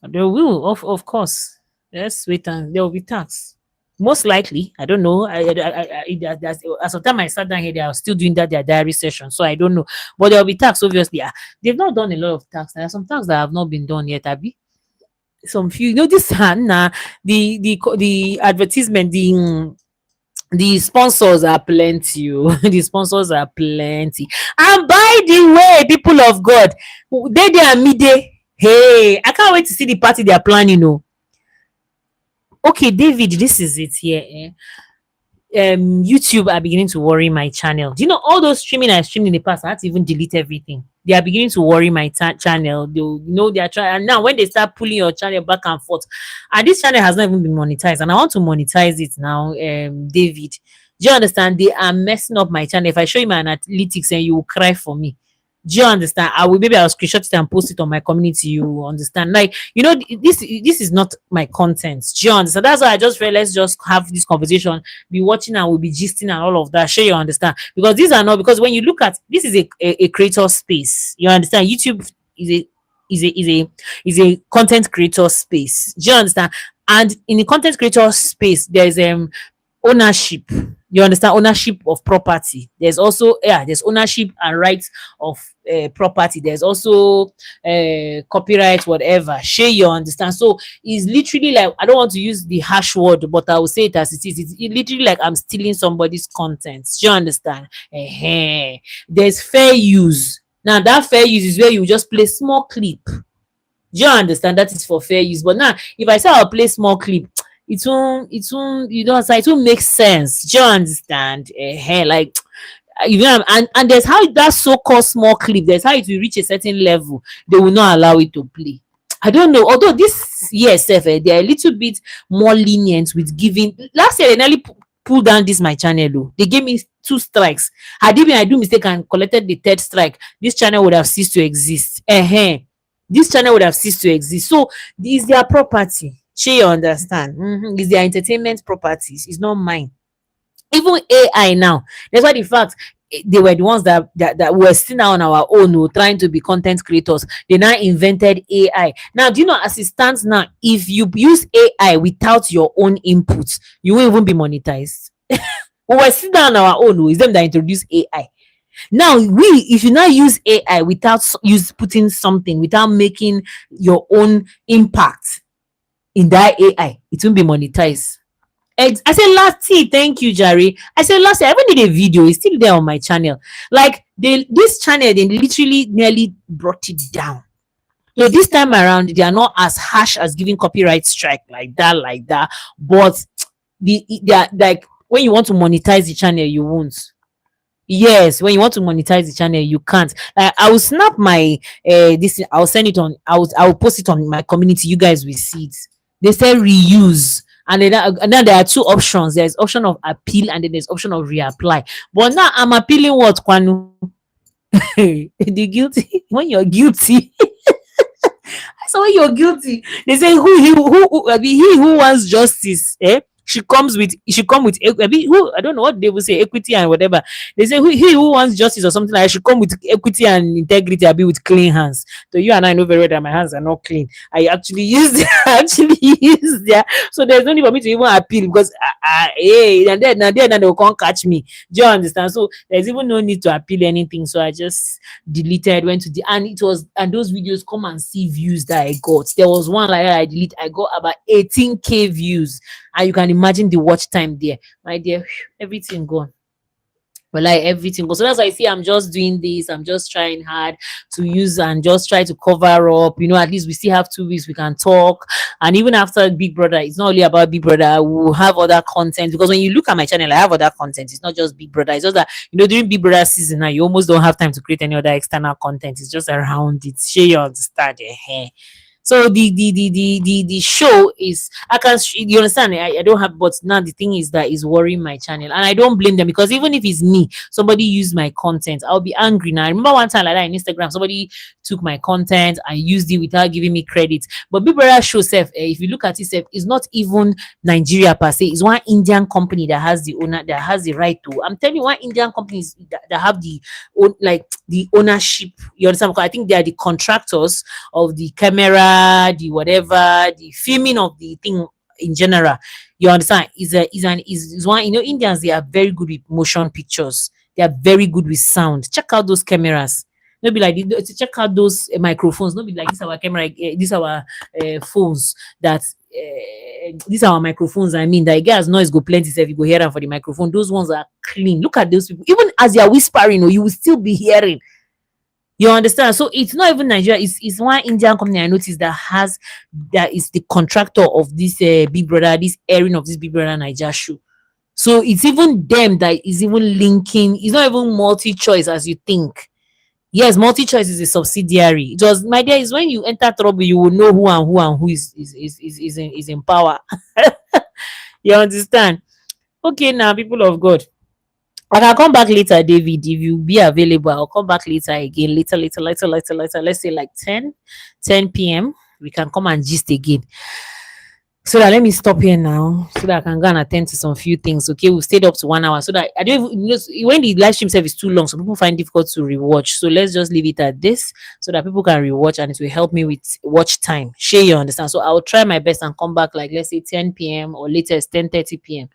There will, of course. Let's wait and there will be tax. Most likely, I don't know. As of time I sat down here, they are still doing their diary session, so I don't know. But there will be tax, obviously. They've not done a lot of tax. There are some tax that have not been done yet, Abby. Some few, this Hannah, the advertisement, the sponsors are plenty. The sponsors are plenty. And by the way, people of God, they are midday. Hey, I can't wait to see the party they are planning. Okay, David, this is it here. YouTube are beginning to worry my channel. Do you know all those streaming I streamed in the past? I had to even delete everything. They are beginning to worry my channel. They know they are trying. And now when they start pulling your channel back and forth, and this channel has not even been monetized, and I want to monetize it now, David. Do you understand? They are messing up my channel. If I show you my analytics, and you will cry for me. Do you understand? I'll screenshot it and post it on my community. You understand? Like, this is not my content. Do you understand? That's why I just felt let's just have this conversation, be watching and we'll be gisting and all of that. Sure, you understand? Because these are not, because when you look at this is a creator space. You understand? YouTube is a content creator space. Do you understand? And in the content creator space, there's ownership. You understand? Ownership of property. There's also there's ownership and rights of property. There's also copyright, whatever. Share, you understand? So it's literally like, I don't want to use the harsh word, but I will say it as it is. It's literally like I'm stealing somebody's content. Do you understand? There's fair use. Now that fair use is where you just play small clip. Do you understand? That is for fair use. But now if I say I'll play small clip, it won't, so it won't make sense. Do you understand? Like, and there's how that so-called small clip, there's how it will reach a certain level, they will not allow it to play. I don't know. Although this year, they are a little bit more lenient with giving. Last year, they nearly pulled down this my channel. Though. They gave me 2 strikes. Had even I do mistake and collected the 3rd strike, this channel would have ceased to exist. This channel would have ceased to exist. So, this is their property. Sure, you understand? It's their entertainment properties. It's not mine. Even AI now. That's why the fact they were the ones that were still now on our own, trying to be content creators. They now invented AI. Now, do you know, as it stands now, if you use AI without your own inputs, you won't even be monetized. We were still down on our own. It's them that introduced AI. Now, if you now use AI without use putting something, without making your own impact in that AI, it won't be monetized. I said last year, thank you, Jerry. I said last year, I even did a video. It's still there on my channel. Like this channel, they literally nearly brought it down. So this time around, they are not as harsh as giving copyright strike like that. But they are like, when you want to monetize the channel, you won't. Yes, when you want to monetize the channel, you can't. Like, I will snap my this. I'll send it on. I will post it on my community. You guys will see it. They say reuse, and then there are two options. There's option of appeal, and then there's option of reapply. But now I'm appealing what, Kwanu? The guilty when you're guilty. So when you're guilty, they say I mean, he who wants justice, she come with I mean, who, I don't know what they will say, equity and whatever. They say he who wants justice or something, like, should come with equity and integrity, I be with clean hands. So you and I know very well that my hands are not clean. I actually used I actually used there. So there's no need for me to even appeal, because hey, and then they'll come catch me. Do you understand? So there's even no need to appeal anything. So I just deleted, went to the, and it was, and those videos, come and see views that I got. There was one like I delete, I got about 18K views, and you can imagine the watch time there, my dear. Everything gone. But like everything goes. So that's why I see I'm just doing this. I'm just trying hard to use and just try to cover up. At least we still have 2 weeks we can talk. And even after Big Brother, it's not only about Big Brother. We'll have other content, because when you look at my channel, I have other content. It's not just Big Brother. It's just that, during Big Brother season now, you almost don't have time to create any other external content. It's just around it. Share you understand. So the show is, I can, you understand, I don't have, but now the thing is that is worrying my channel, and I don't blame them, because even if it's me, somebody used my content, I'll be angry. Now I remember one time like that in Instagram, somebody took my content and used it without giving me credit. But Big Brother show self, if you look at it self, it's not even Nigeria per se. It's one Indian company that has the owner, that has the right to, I'm telling you, one Indian companies that have the like the ownership. You understand? Because I think they are the contractors of the camera, the whatever, the filming of the thing in general. You understand? Is one, Indians, they are very good with motion pictures. They are very good with sound. Check out those cameras. No be like check out those microphones. No be like this our camera, this our phones that these are our microphones. I mean, that guys noise go plenty. If you go hear them for the microphone, those ones are clean. Look at those people. Even as you are whispering, you will still be hearing. You understand? So it's not even Nigeria. It's one Indian company I noticed that is the contractor of this Big Brother, this airing of this Big Brother Nigeria show. So it's even them that is even linking. It's not even multi-choice as you think. Yes, multi-choice is a subsidiary. It was, my dear, is when you enter trouble, you will know who is in power. You understand? Okay, now, people of God, I can come back later, David, if you be available. I'll come back later again. Later. Let's say like 10 p.m. We can come and gist again. So that, let me stop here now, so that I can go and attend to some few things. Okay, we've stayed up to 1 hour, so that I don't even, when the live stream service is too long, so people find it difficult to rewatch. So let's just leave it at this, so that people can rewatch, and it will help me with watch time. Share, you understand? So I'll try my best and come back, like, let's say 10 p.m. or latest 10:30 p.m.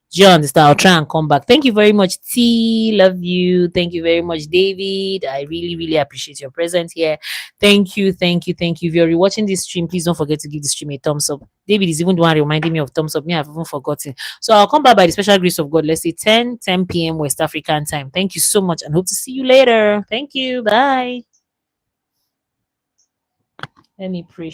Do you understand? I'll try and come back. Thank you very much, T. Love you. Thank you very much, David. I really, really appreciate your presence here. Thank you. If you're rewatching this stream, please don't forget to give the stream a thumbs up. David is even the one reminding me of thumbs up. Me, I've even forgotten. So I'll come back by the special grace of God. Let's say 10 p.m. West African time. Thank you so much, and hope to see you later. Thank you. Bye. Let me pray.